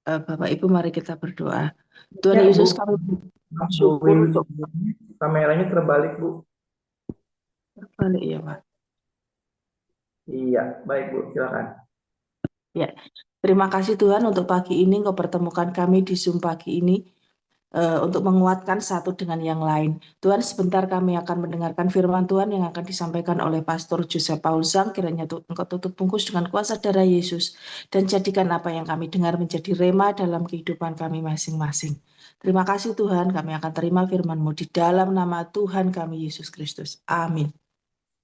Bapak Ibu, mari kita berdoa. Tuhan Ya, Yesus, Bu. kami Maaf, Bu bersyukur Win. untuk Kameranya terbalik, Bu. balik ya Pak. Iya, baik, Bu. Silakan. Ya, terima kasih Tuhan untuk pagi ini Engkau pertemukan kami di Zoom pagi ini untuk menguatkan satu dengan yang lain. Tuhan, sebentar kami akan mendengarkan firman Tuhan yang akan disampaikan oleh Pastor Joseph Paul Zhang. Kiranya Engkau tutup bungkus dengan kuasa darah Yesus dan jadikan apa yang kami dengar menjadi rema dalam kehidupan kami masing-masing. Terima kasih Tuhan, kami akan terima firman-Mu di dalam nama Tuhan kami Yesus Kristus. Amin.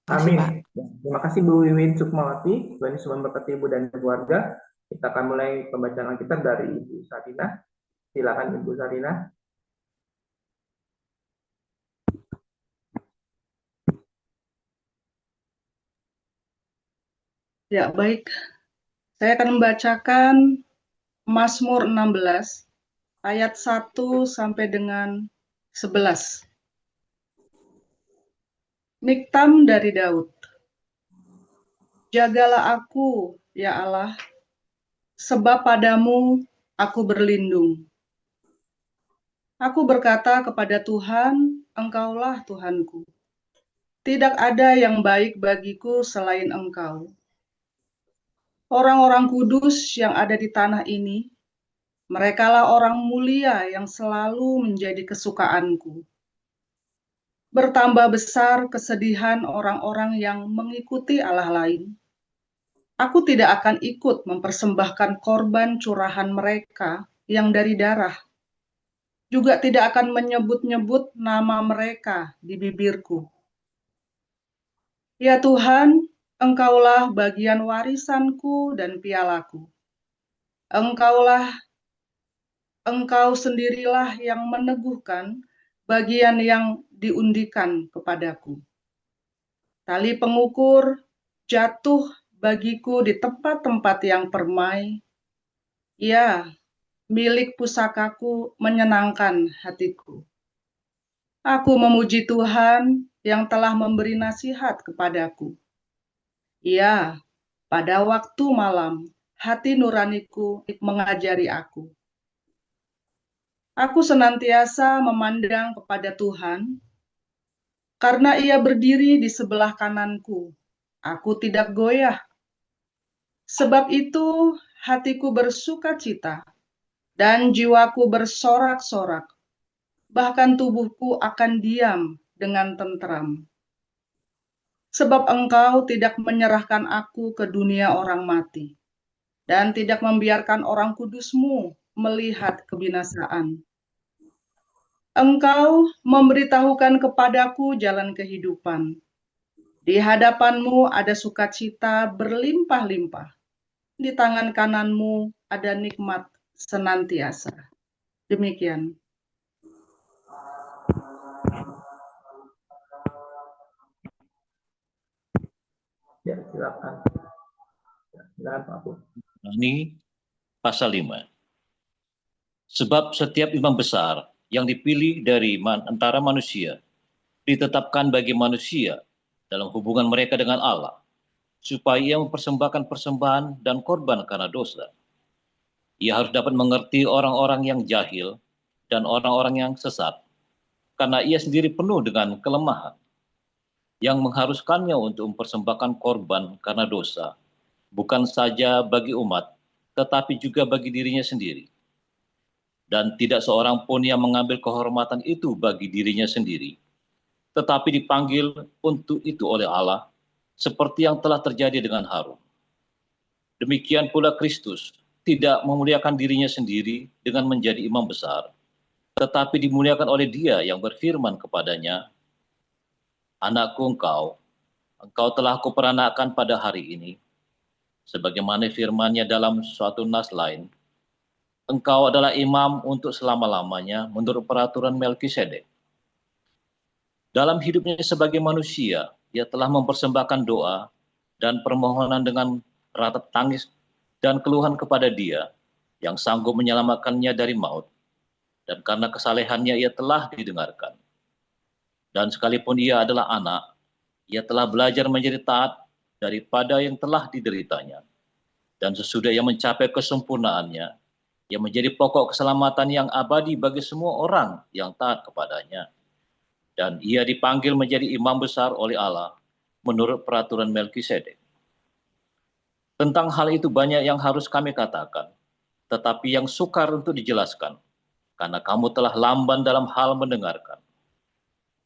Terima kasih Amin. Pak. Ya, terima kasih Bu Wiwin Sukmawati. Tuhan Yesus memberkati Ibu dan keluarga. Kita akan mulai pembacaan Alkitab dari Ibu Sarina. Silakan Ibu Sarina. Ya, baik. Saya akan membacakan Mazmur 16 ayat 1 sampai dengan 11. Miktam dari Daud. Jagalah aku, ya Allah, sebab padamu aku berlindung. Aku berkata kepada Tuhan, Engkaulah Tuhanku. Tidak ada yang baik bagiku selain Engkau. Orang-orang kudus yang ada di tanah ini, merekalah orang mulia yang selalu menjadi kesukaanku. Bertambah besar kesedihan orang-orang yang mengikuti Allah lain. Aku tidak akan ikut mempersembahkan korban curahan mereka yang dari darah. Juga tidak akan menyebut-nyebut nama mereka di bibirku. Ya Tuhan, Engkaulah bagian warisanku dan pialaku. Engkau sendirilah yang meneguhkan bagian yang diundikan kepadaku. Tali pengukur jatuh bagiku di tempat-tempat yang permai. Ya, milik pusakaku menyenangkan hatiku. Aku memuji Tuhan yang telah memberi nasihat kepadaku. Ya, pada waktu malam, hati nuraniku mengajari aku. Aku senantiasa memandang kepada Tuhan, karena Ia berdiri di sebelah kananku. Aku tidak goyah. Sebab itu hatiku bersuka cita dan jiwaku bersorak-sorak, bahkan tubuhku akan diam dengan tentram. Sebab Engkau tidak menyerahkan aku ke dunia orang mati, dan tidak membiarkan orang kudus-Mu melihat kebinasaan. Engkau memberitahukan kepadaku jalan kehidupan. Di hadapan-Mu ada sukacita berlimpah-limpah. Di tangan kanan-Mu ada nikmat senantiasa. Demikian. Ya, silakan. Ya, silakan Pak Bu. Ini pasal 5. Sebab setiap imam besar yang dipilih dari antara manusia ditetapkan bagi manusia dalam hubungan mereka dengan Allah, supaya ia mempersembahkan persembahan dan korban karena dosa. Ia harus dapat mengerti orang-orang yang jahil dan orang-orang yang sesat, karena ia sendiri penuh dengan kelemahan, yang mengharuskannya untuk mempersembahkan korban karena dosa, bukan saja bagi umat, tetapi juga bagi dirinya sendiri. Dan tidak seorang pun yang mengambil kehormatan itu bagi dirinya sendiri, tetapi dipanggil untuk itu oleh Allah, seperti yang telah terjadi dengan Harun. Demikian pula Kristus tidak memuliakan dirinya sendiri dengan menjadi imam besar, tetapi dimuliakan oleh Dia yang berfirman kepadanya, Anakku engkau telah kuperanakkan pada hari ini, sebagaimana firman-Nya dalam suatu nas lain, engkau adalah imam untuk selama-lamanya menurut peraturan Melkisedek. Dalam hidupnya sebagai manusia, ia telah mempersembahkan doa dan permohonan dengan ratap tangis dan keluhan kepada Dia yang sanggup menyelamatkannya dari maut. Dan karena kesalehannya ia telah didengarkan. Dan sekalipun ia adalah anak, ia telah belajar menjadi taat daripada yang telah dideritanya. Dan sesudah ia mencapai kesempurnaannya, yang menjadi pokok keselamatan yang abadi bagi semua orang yang taat kepadanya. Dan ia dipanggil menjadi imam besar oleh Allah menurut peraturan Melkisedek. Tentang hal itu banyak yang harus kami katakan, tetapi yang sukar untuk dijelaskan, karena kamu telah lamban dalam hal mendengarkan.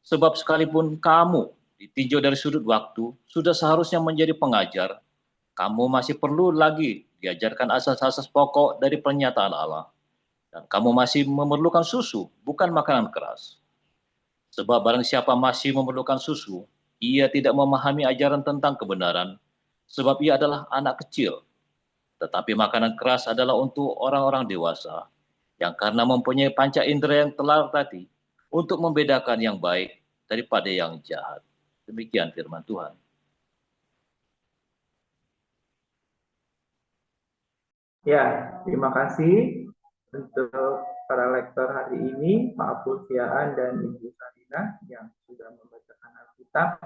Sebab sekalipun kamu ditinjau dari sudut waktu, sudah seharusnya menjadi pengajar, kamu masih perlu lagi diajarkan asas-asas pokok dari pernyataan Allah. Dan kamu masih memerlukan susu, bukan makanan keras. Sebab barang siapa masih memerlukan susu, ia tidak memahami ajaran tentang kebenaran, sebab ia adalah anak kecil. Tetapi makanan keras adalah untuk orang-orang dewasa, yang karena mempunyai panca indera yang telah tadi, untuk membedakan yang baik daripada yang jahat. Demikian firman Tuhan. Ya, terima kasih untuk para lektor hari ini, Pak Pulsiaan dan Ibu Sarina yang sudah membacakan Alkitab.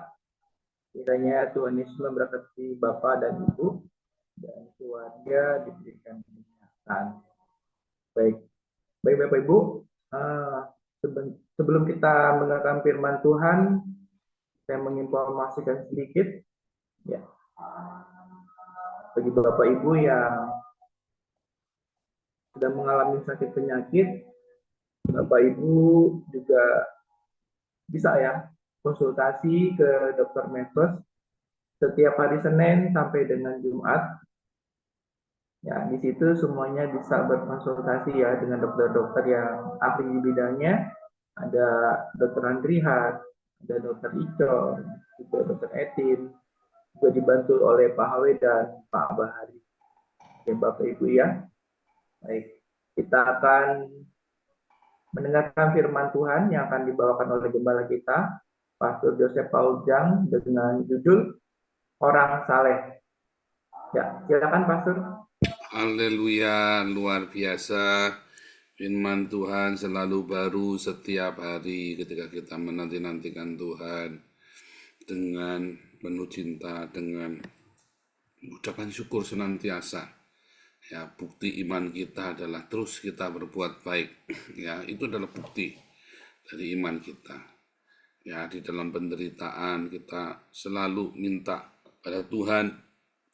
Kiranya Tuhan Yesus memberkati Bapak dan Ibu dan keluarga diberikan kesehatan. Baik Bapak Ibu, sebelum kita mendengarkan firman Tuhan, saya menginformasikan sedikit ya. Bagi Bapak Ibu yang sudah mengalami sakit penyakit, Bapak Ibu juga bisa ya konsultasi ke dokter medsos setiap hari Senin sampai dengan Jumat. Ya, di situ semuanya bisa berkonsultasi ya dengan dokter-dokter yang ahli di bidangnya. Ada dokter Andrihat, ada dokter Ico, juga dokter Etin, juga dibantu oleh Pak Hawe dan Pak Bahari. Ya, Bapak Ibu ya. Baik, kita akan mendengarkan firman Tuhan yang akan dibawakan oleh gembala kita, Pastor Joseph Paul Jang, dengan judul Orang Saleh. Ya, silakan Pastor. Haleluya, luar biasa. Firman Tuhan selalu baru setiap hari ketika kita menanti-nantikan Tuhan dengan penuh cinta, dengan ucapan syukur senantiasa. Ya, bukti iman kita adalah terus kita berbuat baik. Ya, itu adalah bukti dari iman kita. Ya, di dalam penderitaan kita selalu minta pada Tuhan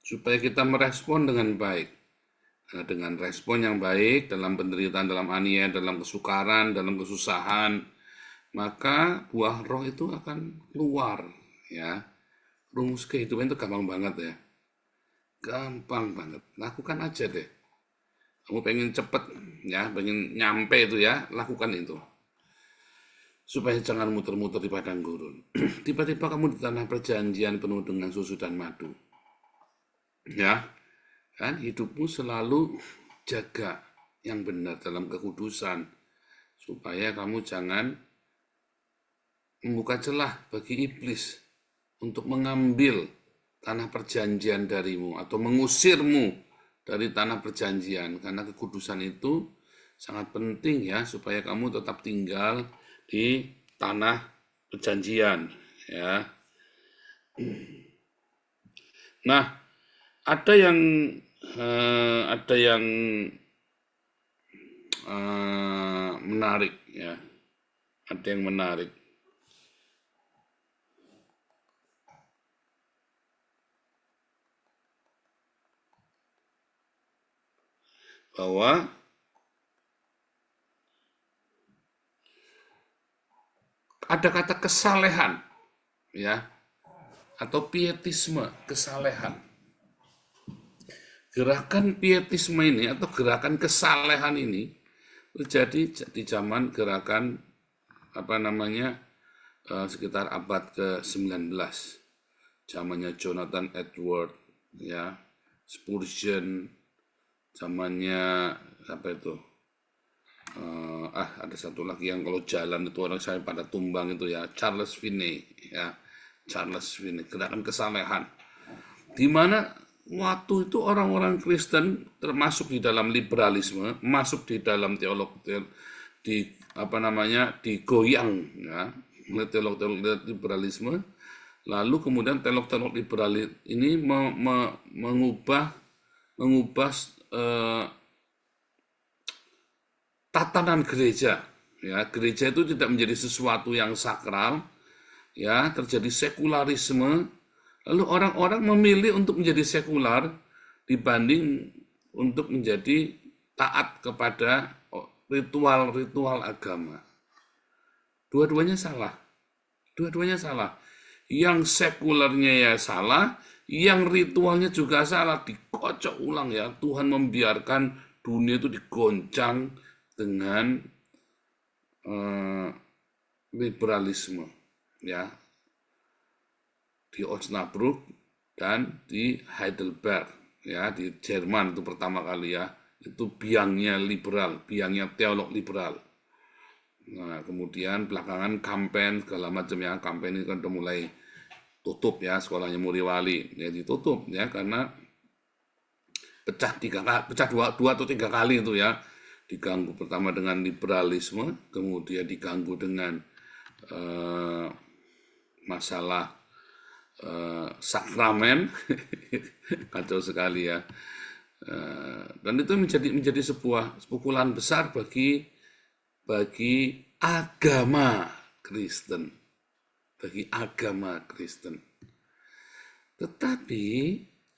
supaya kita merespon dengan baik. Nah, dengan respon yang baik dalam penderitaan, dalam aniaya, dalam kesukaran, dalam kesusahan, maka buah roh itu akan keluar. Ya, rumus kehidupan itu gampang banget ya. Gampang banget, lakukan aja deh. Kamu pengen cepet, ya, pengen nyampe itu ya, lakukan itu. Supaya jangan muter-muter di padang gurun. Tiba-tiba kamu di tanah perjanjian penuh dengan susu dan madu. Ya, kan hidupmu selalu jaga yang benar dalam kekudusan. Supaya kamu jangan membuka celah bagi iblis untuk mengambil tanah perjanjian darimu atau mengusirmu dari tanah perjanjian, karena kekudusan itu sangat penting ya supaya kamu tetap tinggal di tanah perjanjian ya. Nah, ada yang menarik ya. Ada yang menarik. Bahwa ada kata kesalehan ya, atau pietisme, kesalehan. Gerakan pietisme ini atau gerakan kesalehan ini terjadi di zaman gerakan sekitar abad ke-19. Zamannya Jonathan Edwards ya, Spurgeon, zamannya ada satu lagi yang kalau jalan itu orang saya pada tumbang itu ya, Charles Finney ya, gerakan kesalehan, di mana waktu itu orang-orang Kristen termasuk di dalam liberalisme, masuk di dalam digoyang ya oleh teolog-teolog liberalisme, lalu kemudian teolog-teolog liberalis ini mengubah tatanan gereja. Ya, gereja itu tidak menjadi sesuatu yang sakral, ya, terjadi sekularisme, lalu orang-orang memilih untuk menjadi sekular dibanding untuk menjadi taat kepada ritual-ritual agama. Dua-duanya salah. Dua-duanya salah. Yang sekulernya ya salah, yang ritualnya juga salah, dikocok ulang ya. Tuhan membiarkan dunia itu digoncang dengan liberalisme, ya, di Osnabrück dan di Heidelberg, ya, di Jerman itu pertama kali ya, itu biangnya liberal, biangnya teolog liberal. Nah, kemudian belakangan kampen segala macam ya, kampen ini kan udah mulai tutup ya, sekolahnya Muriwali ya ditutup ya karena pecah dua atau tiga kali itu ya, diganggu pertama dengan liberalisme, kemudian diganggu dengan masalah sakramen, kacau sekali ya. Dan itu menjadi sebuah pukulan besar bagi agama Kristen, Tetapi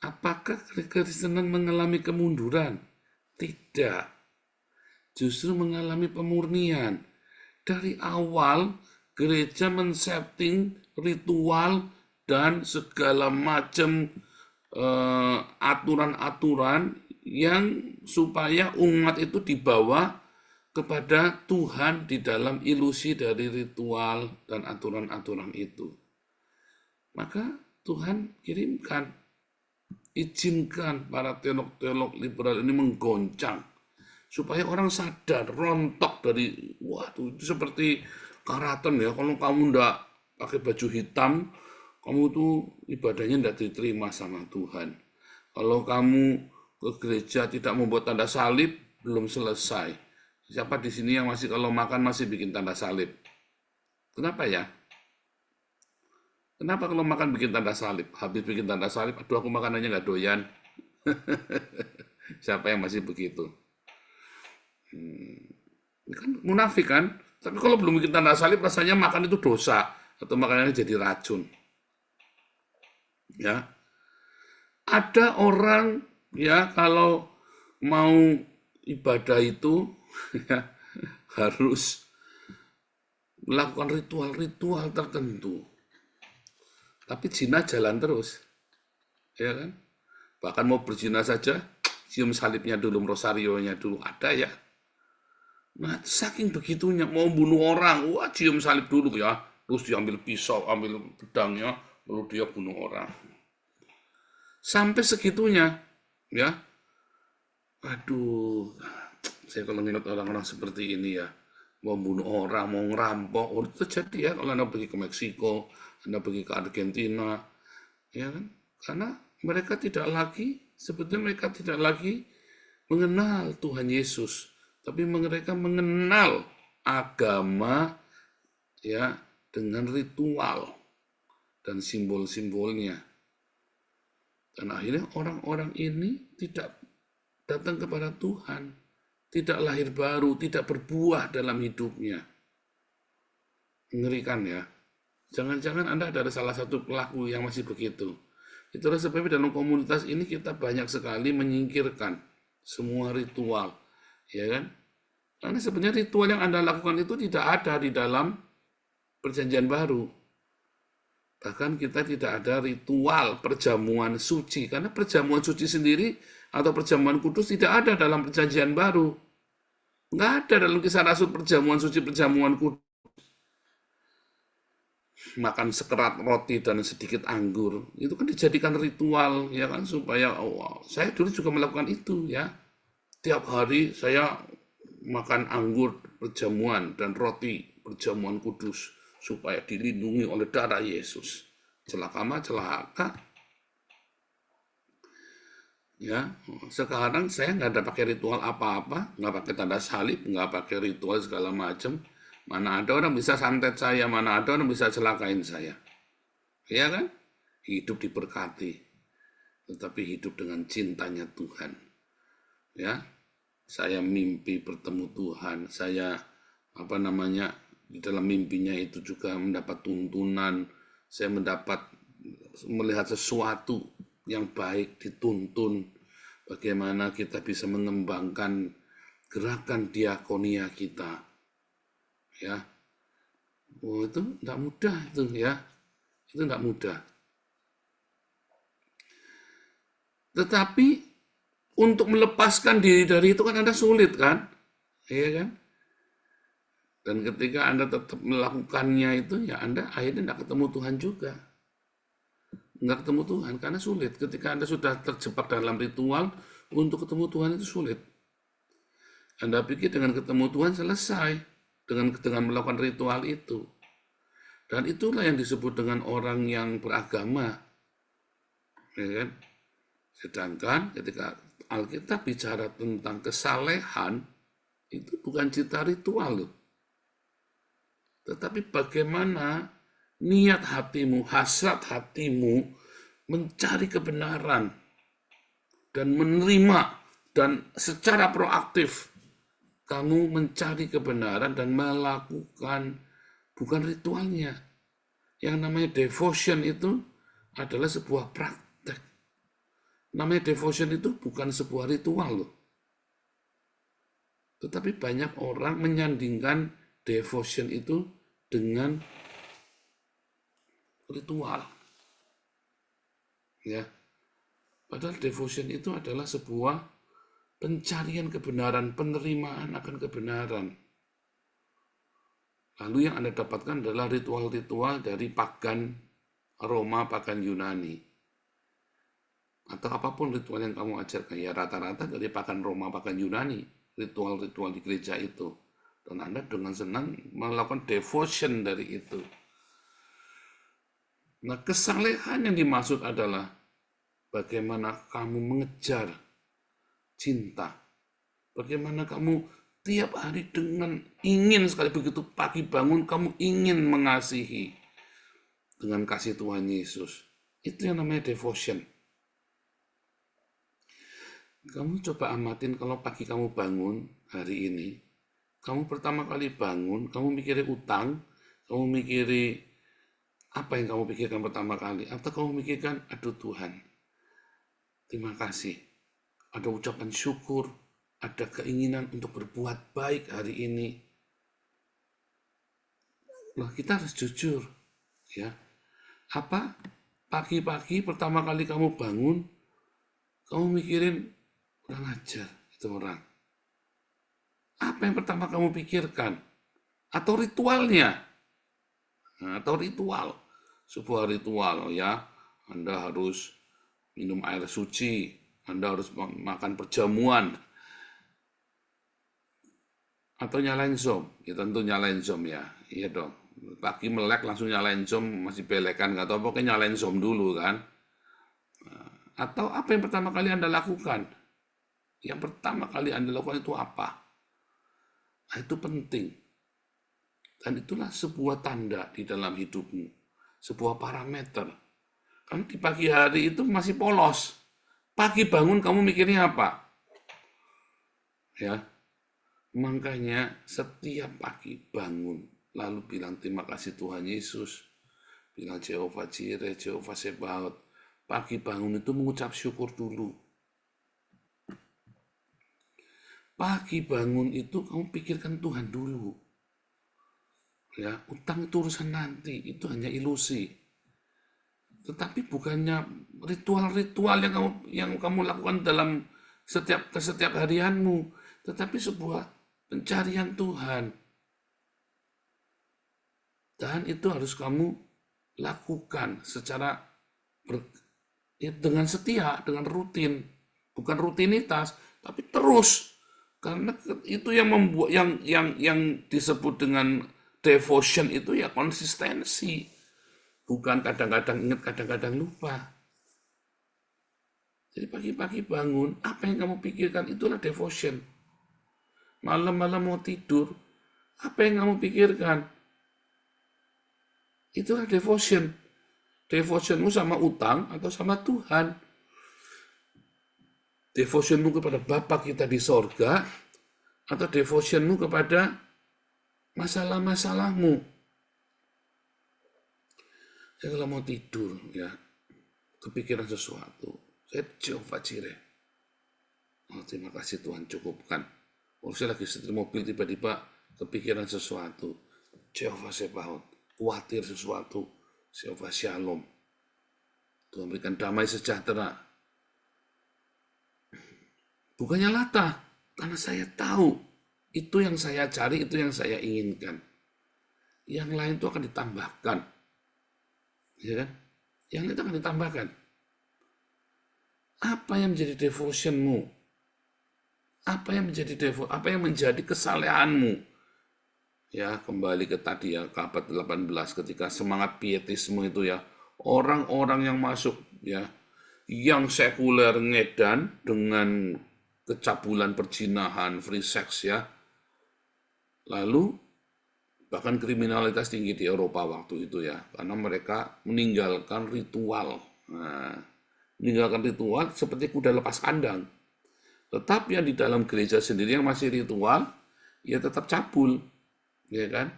apakah kekristenan mengalami kemunduran? Tidak. Justru mengalami pemurnian. Dari awal gereja men-setting ritual dan segala macam aturan-aturan yang supaya umat itu dibawa kepada Tuhan di dalam ilusi dari ritual dan aturan-aturan itu. Maka Tuhan izinkan para teolog-teolog liberal ini menggoncang supaya orang sadar, rontok dari, waduh itu seperti karaton ya, kalau kamu ndak pakai baju hitam, kamu tuh ibadahnya ndak diterima sama Tuhan. Kalau kamu ke gereja tidak membuat tanda salib, belum selesai. Siapa di sini yang masih kalau makan masih bikin tanda salib? Kenapa ya? Kenapa kalau makan bikin tanda salib? Habis bikin tanda salib, aduh aku makanannya nggak doyan. Siapa yang masih begitu? Ini kan munafik kan? Tapi kalau belum bikin tanda salib rasanya makan itu dosa atau makanannya jadi racun. Ya. Ada orang ya kalau mau ibadah itu ya, harus melakukan ritual-ritual tertentu. Tapi zina jalan terus. Ya kan? Bahkan mau berzina saja, cium salibnya dulu, rosarionya dulu ada ya. Nah, saking begitunya mau bunuh orang, wah cium salib dulu ya, terus diambil pisau, ambil pedangnya, lalu dia bunuh orang. Sampai segitunya, ya. Aduh, saya kalau ngeliat orang-orang seperti ini ya, mau bunuh orang, mau ngerampok, itu terjadi ya kalau Anda pergi ke Meksiko, Anda pergi ke Argentina, ya kan? Karena mereka tidak lagi, sebetulnya mereka tidak lagi mengenal Tuhan Yesus, tapi mereka mengenal agama ya dengan ritual dan simbol-simbolnya. Dan akhirnya orang-orang ini tidak datang kepada Tuhan, tidak lahir baru, tidak berbuah dalam hidupnya. Mengerikan ya. Jangan-jangan Anda ada salah satu pelaku yang masih begitu. Itulah sebabnya dalam komunitas ini kita banyak sekali menyingkirkan semua ritual. Ya kan? Karena sebenarnya ritual yang Anda lakukan itu tidak ada di dalam Perjanjian Baru. Bahkan kita tidak ada ritual perjamuan suci. Karena perjamuan suci sendiri atau perjamuan kudus tidak ada dalam Perjanjian Baru. Nggak ada dalam Kisah Rasul perjamuan suci, perjamuan kudus. Makan sekerat roti dan sedikit anggur. Itu kan dijadikan ritual, ya kan, supaya saya dulu juga melakukan itu ya. Tiap hari saya makan anggur perjamuan dan roti perjamuan kudus supaya dilindungi oleh darah Yesus. Celaka mah celaka. Ya, sekarang saya nggak ada pakai ritual apa-apa, nggak pakai tanda salib, nggak pakai ritual segala macam. Mana ada orang bisa santet saya, mana ada orang bisa celakain saya. Ya kan? Hidup diberkati, tetapi hidup dengan cintanya Tuhan. Ya, saya mimpi bertemu Tuhan, saya di dalam mimpinya itu juga mendapat tuntunan, saya melihat sesuatu yang baik dituntun, bagaimana kita bisa mengembangkan gerakan diakonia kita, ya. Oh, itu tidak mudah itu, ya. Itu tidak mudah. Tetapi untuk melepaskan diri dari itu kan Anda sulit kan? Iya kan? Dan ketika Anda tetap melakukannya itu, ya Anda akhirnya tidak ketemu Tuhan juga. Nggak ketemu Tuhan karena sulit. Ketika Anda sudah terjebak dalam ritual, untuk ketemu Tuhan itu sulit. Anda pikir dengan ketemu Tuhan selesai dengan melakukan ritual itu. Dan itulah yang disebut dengan orang yang beragama. Ya kan? Sedangkan ketika Alkitab bicara tentang kesalehan, itu bukan cita ritual loh. Tetapi bagaimana niat hatimu, hasrat hatimu mencari kebenaran dan menerima, dan secara proaktif kamu mencari kebenaran dan melakukan, bukan ritualnya. Yang namanya devotion itu adalah sebuah praktek. Namanya devotion itu bukan sebuah ritual loh. Tetapi banyak orang menyandingkan devotion itu dengan ritual. Ya. Padahal devotion itu adalah sebuah pencarian kebenaran, penerimaan akan kebenaran. Lalu yang Anda dapatkan adalah ritual-ritual dari pagan Roma, pagan Yunani. Atau apapun ritual yang kamu ajarkan, ya rata-rata dari pagan Roma, pagan Yunani, ritual-ritual di gereja itu. Dan Anda dengan senang melakukan devotion dari itu. Nah, kesalehan yang dimaksud adalah bagaimana kamu mengejar cinta. Bagaimana kamu tiap hari dengan ingin sekali, begitu pagi bangun, kamu ingin mengasihi dengan kasih Tuhan Yesus. Itu yang namanya devotion. Kamu coba amatin kalau pagi kamu bangun hari ini, kamu pertama kali bangun, kamu mikirin utang, kamu mikirin apa yang kamu pikirkan pertama kali, atau kamu mikirkan, aduh Tuhan, terima kasih, ada ucapan syukur, ada keinginan untuk berbuat baik hari ini. Nah, kita harus jujur, ya. Apa pagi-pagi pertama kali kamu bangun, kamu mikirin kurang ajar itu orang. Apa yang pertama kamu pikirkan? Atau ritualnya? Nah, atau ritual, sebuah ritual, ya. Anda harus minum air suci, Anda harus makan perjamuan, atau nyalain Zoom. Ya tentu nyalain Zoom ya, iya dong. Pagi melek langsung nyalain Zoom, masih belekan, nggak tahu, pokoknya nyalain Zoom dulu kan. Atau apa yang pertama kali Anda lakukan? Yang pertama kali Anda lakukan itu apa? Nah, itu penting. Dan itulah sebuah tanda di dalam hidupmu. Sebuah parameter. Kamu di pagi hari itu masih polos. Pagi bangun kamu mikirnya apa? Ya. Makanya setiap pagi bangun, lalu bilang terima kasih Tuhan Yesus. Bilang Jehovah Jireh, Jehovah Sebaot. Pagi bangun itu mengucap syukur dulu. Pagi bangun itu kamu pikirkan Tuhan dulu. Ya, utang itu urusan nanti, itu hanya ilusi. Tetapi bukannya ritual-ritual yang kamu lakukan dalam setiap harianmu, tetapi sebuah pencarian Tuhan. Dan itu harus kamu lakukan secara dengan setia, dengan rutin, bukan rutinitas, tapi terus. Karena itu yang membuat yang disebut dengan devotion itu ya konsistensi. Bukan kadang-kadang ingat, kadang-kadang lupa. Jadi pagi-pagi bangun, apa yang kamu pikirkan itulah devotion. Malam-malam mau tidur, apa yang kamu pikirkan? Itulah devotion. Devotionmu sama utang atau sama Tuhan. Devotionmu kepada Bapa kita di sorga, atau devotionmu kepada masalah-masalahmu? Saya kalau mau tidur, ya, kepikiran sesuatu, saya Jehovah Jireh. Oh, terima kasih Tuhan, cukupkan. Oh, saya lagi setir mobil, tiba-tiba kepikiran sesuatu, Jehovah Sebaot, khawatir sesuatu, Jehovah Shalom. Tuhan berikan damai sejahtera. Bukannya latah, karena saya tahu itu yang saya cari, itu yang saya inginkan. Yang lain itu akan ditambahkan, ya kan? Yang lain itu akan ditambahkan. Apa yang menjadi devotionmu? Apa yang menjadi kesalehanmu? Ya, kembali ke tadi ya, ke abad 18 ketika semangat pietisme itu ya, orang-orang yang masuk ya, yang sekuler ngedan dengan kecabulan perzinahan, free sex ya. Lalu bahkan kriminalitas tinggi di Eropa waktu itu ya, karena mereka meninggalkan ritual. Nah, meninggalkan ritual seperti kuda lepas kandang. Tetapi yang di dalam gereja sendiri yang masih ritual, ya tetap cabul, ya kan?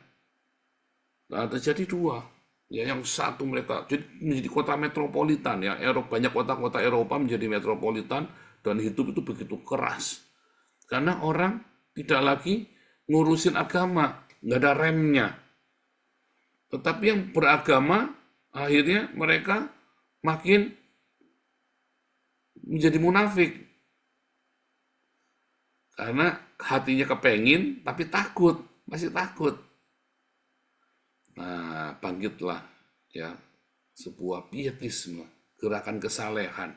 Nah, terjadi dua. Ya, yang satu mereka jadi menjadi kota metropolitan ya, banyak kota-kota Eropa menjadi metropolitan dan hidup itu begitu keras. Karena orang tidak lagi ngurusin agama, nggak ada remnya. Tetapi yang beragama akhirnya mereka makin menjadi munafik. Karena hatinya kepengin tapi takut, masih takut. Nah, bangkitlah ya sebuah pietisme, gerakan kesalehan,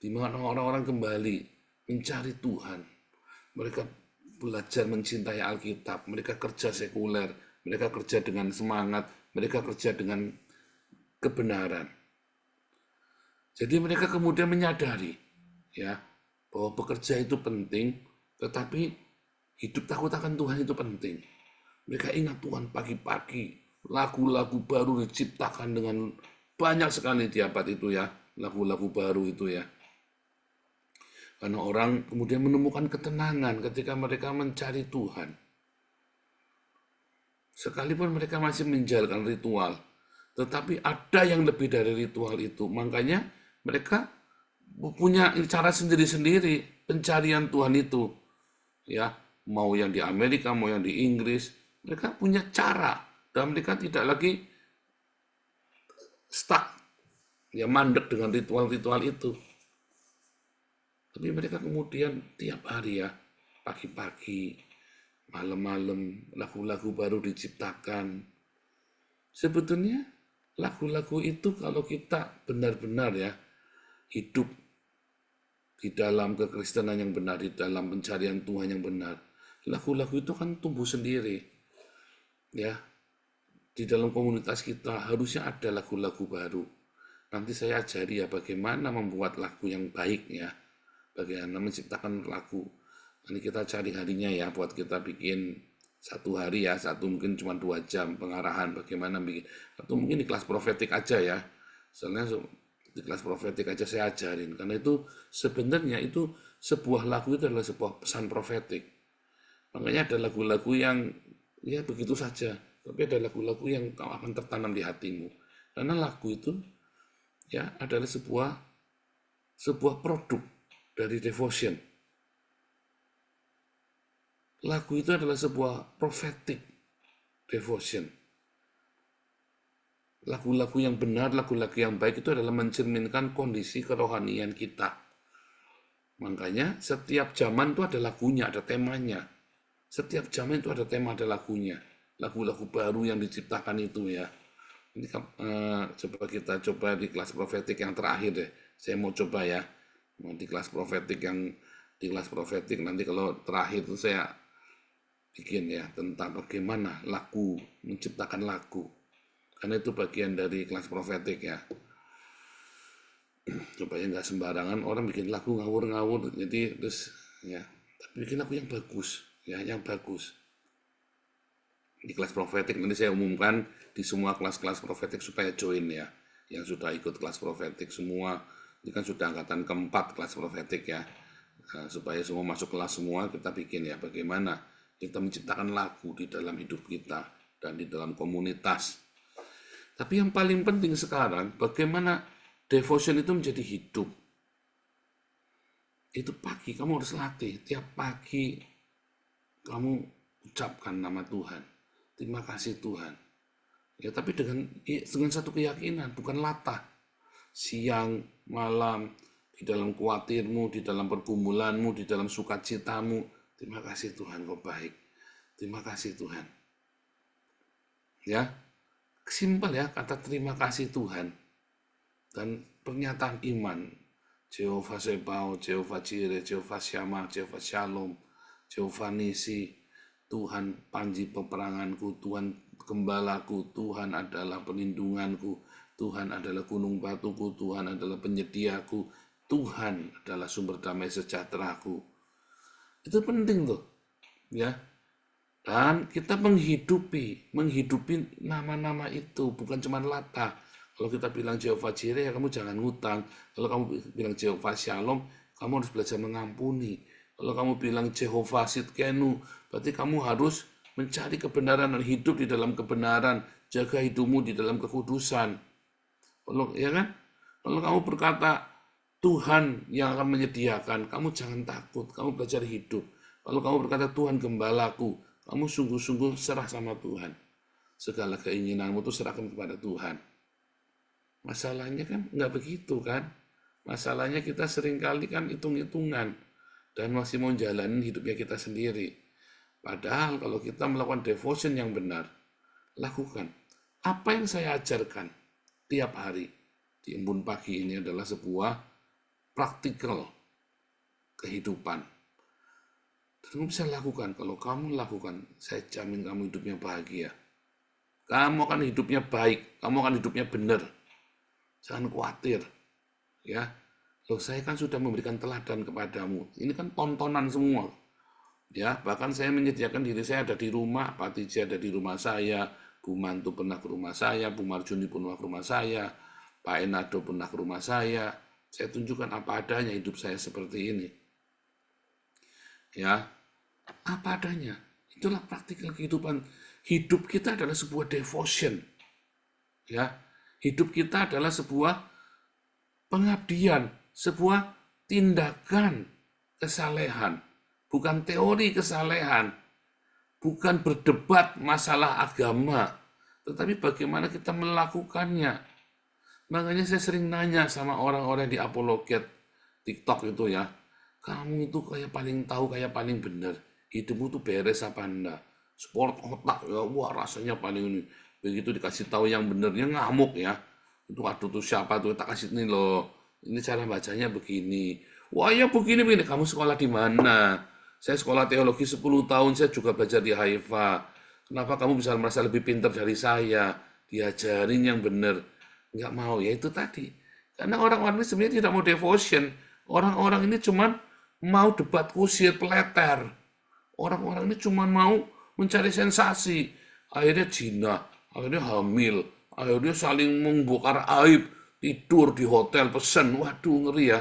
di mana orang-orang kembali mencari Tuhan. Mereka belajar mencintai Alkitab, mereka kerja sekuler, mereka kerja dengan semangat, mereka kerja dengan kebenaran. Jadi mereka kemudian menyadari ya bahwa bekerja itu penting, tetapi hidup takut akan Tuhan itu penting. Mereka ingat Tuhan pagi-pagi, lagu-lagu baru diciptakan dengan banyak sekali di abad itu ya, lagu-lagu baru itu ya. Karena orang kemudian menemukan ketenangan ketika mereka mencari Tuhan. Sekalipun mereka masih menjalankan ritual, tetapi ada yang lebih dari ritual itu. Makanya mereka punya cara sendiri-sendiri pencarian Tuhan itu. Ya, mau yang di Amerika, mau yang di Inggris, mereka punya cara. Dan mereka tidak lagi stuck, ya mandek dengan ritual-ritual itu. Tapi mereka kemudian tiap hari ya, pagi-pagi, malam-malam, lagu-lagu baru diciptakan. Sebetulnya lagu-lagu itu kalau kita benar-benar ya, hidup di dalam kekristenan yang benar, di dalam pencarian Tuhan yang benar, lagu-lagu itu kan tumbuh sendiri. Ya, di dalam komunitas kita harusnya ada lagu-lagu baru. Nanti saya ajari ya bagaimana membuat lagu yang baik ya, bagaimana menciptakan lagu. Nanti kita cari harinya ya, buat kita bikin satu hari ya, satu mungkin cuma 2 jam pengarahan bagaimana bikin, atau mungkin di kelas profetik aja ya. Soalnya di kelas profetik aja saya ajarin, karena itu sebenarnya itu sebuah lagu itu adalah sebuah pesan profetik. Makanya ada lagu-lagu yang ya begitu saja, tapi ada lagu-lagu yang akan tertanam di hatimu. Karena lagu itu ya adalah sebuah produk dari devotion. Lagu itu adalah sebuah prophetic devotion. Lagu-lagu yang benar, lagu-lagu yang baik itu adalah mencerminkan kondisi kerohanian kita. Makanya setiap zaman itu ada lagunya, ada temanya. Setiap zaman itu ada tema, ada lagunya. Lagu-lagu baru yang diciptakan itu ya. Ini coba di kelas profetik yang terakhir deh. Saya mau coba ya. Di kelas profetik nanti kalau terakhir itu saya bikin ya tentang bagaimana lagu, menciptakan lagu. Karena itu bagian dari kelas profetik ya. Supaya nggak sembarangan orang bikin lagu ngawur-ngawur. Jadi terus ya, tapi bikin lagu yang bagus ya, yang bagus. Di kelas profetik nanti saya umumkan di semua kelas-kelas profetik supaya join ya. Yang sudah ikut kelas profetik semua, ini kan sudah angkatan keempat kelas profetik ya. Nah, supaya semua masuk kelas semua, kita bikin ya bagaimana kita menciptakan lagu di dalam hidup kita dan di dalam komunitas. Tapi yang paling penting sekarang, bagaimana devotion itu menjadi hidup. Itu pagi, kamu harus latih. Tiap pagi kamu ucapkan nama Tuhan. Terima kasih Tuhan. Ya, tapi dengan satu keyakinan, bukan latah. Siang, malam, di dalam khawatirmu, di dalam pergumulanmu, di dalam sukacitamu. Terima kasih Tuhan, kau baik. Terima kasih Tuhan. Ya, simpel ya kata terima kasih Tuhan. Dan pernyataan iman. Jehovah Sebao, Jehovah Jireh, Jehovah Shammah, Jehovah Shalom, Jehovah Nisi, Tuhan panji peperanganku, Tuhan gembalaku, Tuhan adalah pelindunganku, Tuhan adalah gunung batuku, Tuhan adalah penyediaku, Tuhan adalah sumber damai sejahteraku. Itu penting tuh, ya. Dan kita menghidupi nama-nama itu, bukan cuma latah. Kalau kita bilang Jehovah Jireh, ya kamu jangan ngutang. Kalau kamu bilang Jehovah Shalom, kamu harus belajar mengampuni. Kalau kamu bilang Jehovah Sidkenu, berarti kamu harus mencari kebenaran dan hidup di dalam kebenaran, jaga hidupmu di dalam kekudusan. Kalau ya kan? Kalau kamu berkata Tuhan yang akan menyediakan, kamu jangan takut, kamu belajar hidup. Kalau kamu berkata Tuhan gembalaku, kamu sungguh-sungguh serah sama Tuhan. Segala keinginanmu itu serahkan kepada Tuhan. Masalahnya kan nggak begitu kan? Masalahnya kita seringkali kan hitung-hitungan dan masih mau jalanin hidupnya kita sendiri. Padahal kalau kita melakukan devotion yang benar, lakukan. Apa yang saya ajarkan tiap hari di embun pagi ini adalah sebuah praktikal kehidupan. Dan kamu bisa lakukan. Kalau kamu lakukan, saya jamin kamu hidupnya bahagia. Kamu akan hidupnya baik, kamu akan hidupnya benar. Jangan khawatir. Ya. Loh, saya kan sudah memberikan teladan kepadamu. Ini kan tontonan semua. Ya, bahkan saya menyediakan diri saya ada di rumah, Pak Tiji ada di rumah saya, Bu Mantu pernah ke rumah saya, Bu Marjuni pernah ke rumah saya, Pak Enado pernah ke rumah saya. Saya tunjukkan apa adanya hidup saya seperti ini. Ya, apa adanya. Itulah praktikal kehidupan. Hidup kita adalah sebuah devotion. Ya, hidup kita adalah sebuah pengabdian, sebuah tindakan kesalehan, bukan teori kesalehan, bukan berdebat masalah agama, tetapi bagaimana kita melakukannya. Makanya saya sering nanya sama orang-orang di apologet TikTok itu ya, kamu itu kayak paling tahu, kayak paling benar, hidupmu tuh beres apa enggak? Sport otak ya, wah rasanya paling ini. Begitu dikasih tahu yang benernya ngamuk ya. Itu aduh tuh siapa tuh, tak kasih ini loh. Ini cara bacanya begini. Wah ya begini. Kamu sekolah di mana? Saya sekolah teologi 10 tahun, saya juga belajar di Haifa. Kenapa kamu bisa merasa lebih pintar dari saya? Diajarin yang benar. Nggak mau, ya itu tadi. Karena orang-orang ini sebenarnya tidak mau devotion. Orang-orang ini cuma mau debat kusir, peleter. Orang-orang ini cuma mau mencari sensasi. Akhirnya zina, akhirnya hamil, akhirnya saling membongkar aib, tidur di hotel, pesen. Waduh, ngeri ya.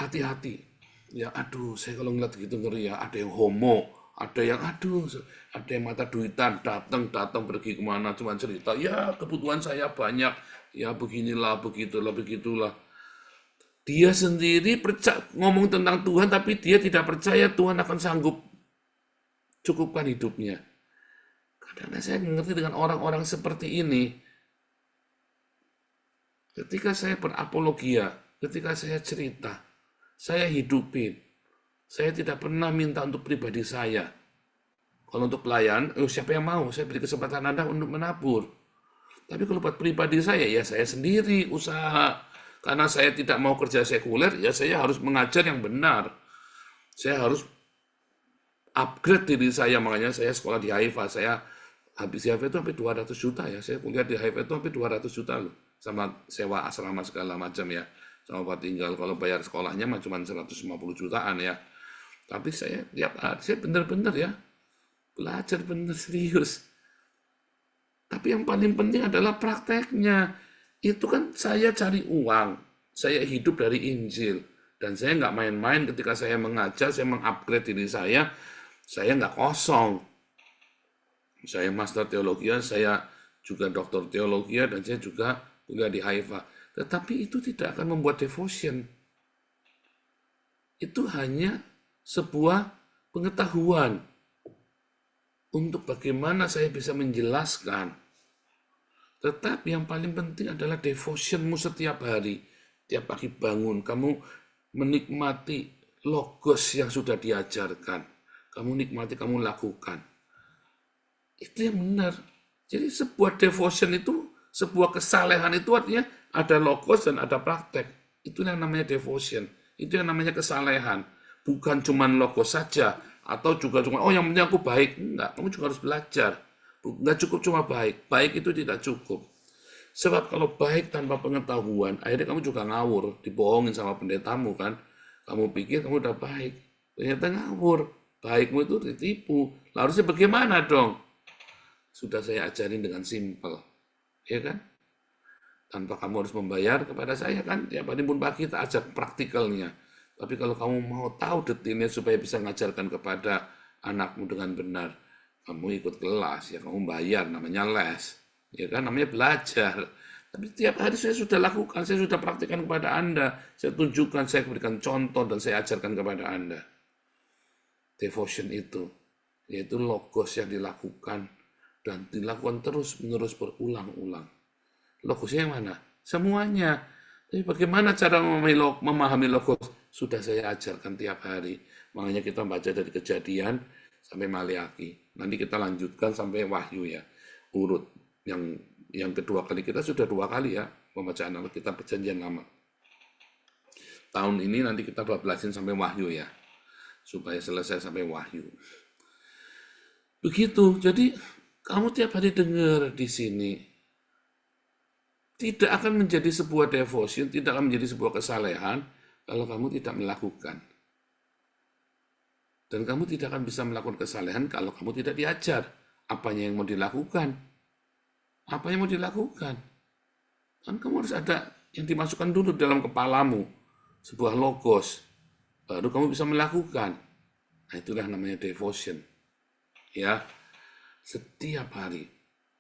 Hati-hati. Ya, aduh, saya kalau ngeliat gitu ngeri ya. Ada yang homo, ada yang ada yang mata duitan, datang pergi kemana, cuma cerita. Ya, kebutuhan saya banyak. Ya, beginilah, begitulah. Dia sendiri ngomong tentang Tuhan, tapi dia tidak percaya Tuhan akan sanggup cukupkan hidupnya. Karena saya mengerti dengan orang-orang seperti ini. Ketika saya berapologia, ketika saya cerita, saya hidupin. Saya tidak pernah minta untuk pribadi saya. Kalau untuk pelayan, siapa yang mau? Saya beri kesempatan Anda untuk menabur. Tapi kalau buat pribadi saya, ya saya sendiri usaha. Karena saya tidak mau kerja sekuler, ya saya harus mengajar yang benar. Saya harus upgrade diri saya, makanya saya sekolah di Haifa. Saya habis di Haifa itu hampir 200 juta ya. Saya kuliah di Haifa itu hampir 200 juta loh. Sama sewa asrama segala macam ya. Sama buat tinggal, kalau bayar sekolahnya mah cuma 150 jutaan ya. Tapi saya tiap hari, saya benar-benar ya. Belajar benar serius. Tapi yang paling penting adalah prakteknya. Itu kan saya cari uang. Saya hidup dari Injil. Dan saya nggak main-main ketika saya mengajar, saya mengupgrade diri saya nggak kosong. Saya master teologi, saya juga doktor teologi, dan saya juga kuliah di Haifa. Tetapi itu tidak akan membuat devotion. Itu hanya sebuah pengetahuan untuk bagaimana saya bisa menjelaskan. Tetapi yang paling penting adalah devotionmu setiap hari. Tiap pagi bangun, kamu menikmati logos yang sudah diajarkan. Kamu nikmati, kamu lakukan. Itu yang benar. Jadi sebuah devotion itu, sebuah kesalehan itu artinya ada logos dan ada praktek. Itu yang namanya devotion. Itu yang namanya kesalehan. Bukan cuma logos saja. Atau juga cuma, oh yang penting aku baik. Enggak, kamu juga harus belajar. Enggak cukup cuma baik. Baik itu tidak cukup. Sebab kalau baik tanpa pengetahuan, akhirnya kamu juga ngawur. Dibohongin sama pendetamu kan. Kamu pikir kamu udah baik. Ternyata ngawur. Baikmu itu ditipu. Lalu harusnya bagaimana dong? Sudah saya ajarin dengan simpel, ya kan? Tanpa kamu harus membayar kepada saya kan? Tiap hari pun pagi kita ajak praktikalnya. Tapi kalau kamu mau tahu detailnya supaya bisa mengajarkan kepada anakmu dengan benar, kamu ikut kelas, ya kamu bayar, namanya les, ya kan? Namanya belajar. Tapi tiap hari saya sudah lakukan, saya sudah praktikkan kepada Anda, saya tunjukkan, saya berikan contoh dan saya ajarkan kepada Anda. Devotion itu, yaitu logos yang dilakukan dan dilakukan terus-menerus berulang-ulang. Logosnya yang mana? Semuanya. Tapi bagaimana cara memahami logos? Sudah saya ajarkan tiap hari. Makanya kita baca dari Kejadian sampai Maleakhi. Nanti kita lanjutkan sampai Wahyu ya. Urut. Yang kedua kali kita sudah 2 kali ya pembacaan Alkitab Perjanjian Lama. Tahun ini nanti kita bablasin sampai Wahyu ya. Supaya selesai sampai Wahyu. Begitu. Jadi kamu tiap hari dengar di sini, tidak akan menjadi sebuah devotion, tidak akan menjadi sebuah kesalehan kalau kamu tidak melakukan. Dan kamu tidak akan bisa melakukan kesalehan kalau kamu tidak diajar. Apanya yang mau dilakukan? Apa yang mau dilakukan? Kan kamu harus ada yang dimasukkan dulu dalam kepalamu. Sebuah logos. Baru kamu bisa melakukan. Nah itulah namanya devotion. Ya. Setiap hari,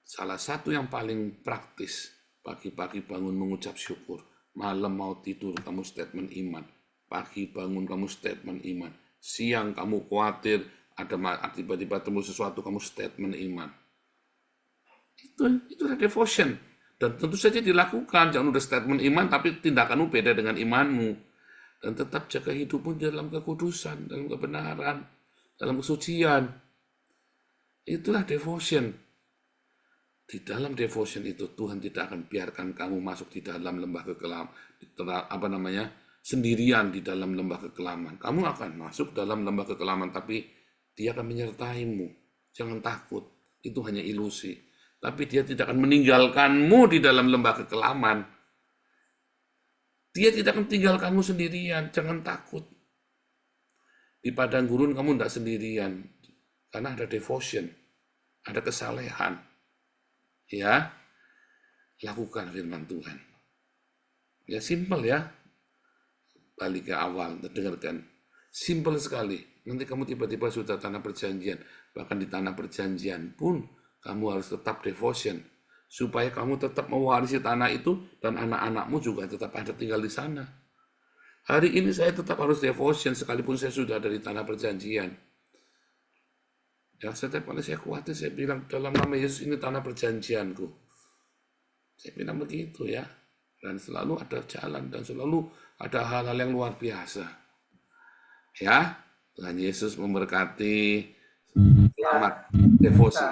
salah satu yang paling praktis, pagi-pagi bangun mengucap syukur, malam mau tidur kamu statement iman, pagi bangun kamu statement iman, siang kamu khawatir ada tiba-tiba temu sesuatu kamu statement iman. Itulah devotion. Dan tentu saja dilakukan, jangan udah statement iman tapi tindakanmu beda dengan imanmu. Dan tetap jaga hidupmu dalam kekudusan, dalam kebenaran, dalam kesucian. Itulah devotion. Di dalam devotion itu Tuhan tidak akan biarkan kamu masuk di dalam lembah kekelaman, sendirian di dalam lembah kekelaman. Kamu akan masuk dalam lembah kekelaman, tapi Dia akan menyertaimu. Jangan takut, itu hanya ilusi. Tapi Dia tidak akan meninggalkanmu di dalam lembah kekelaman. Dia tidak akan tinggalkanmu sendirian, jangan takut. Di padang gurun kamu tidak sendirian. Karena ada devotion, ada kesalehan. Ya, lakukan firman Tuhan. Ya, simple ya. Balik ke awal, dengarkan. Simple sekali. Nanti kamu tiba-tiba sudah tanah perjanjian. Bahkan di tanah perjanjian pun, kamu harus tetap devotion. Supaya kamu tetap mewarisi tanah itu, dan anak-anakmu juga tetap ada tinggal di sana. Hari ini saya tetap harus devotion, sekalipun saya sudah ada di tanah perjanjian. Ya, setiap kali saya khawatir, saya bilang, dalam nama Yesus ini tanah perjanjianku. Saya bilang begitu ya. Dan selalu ada jalan, dan selalu ada hal-hal yang luar biasa. Ya, Tuhan Yesus memberkati. Selamat devosi.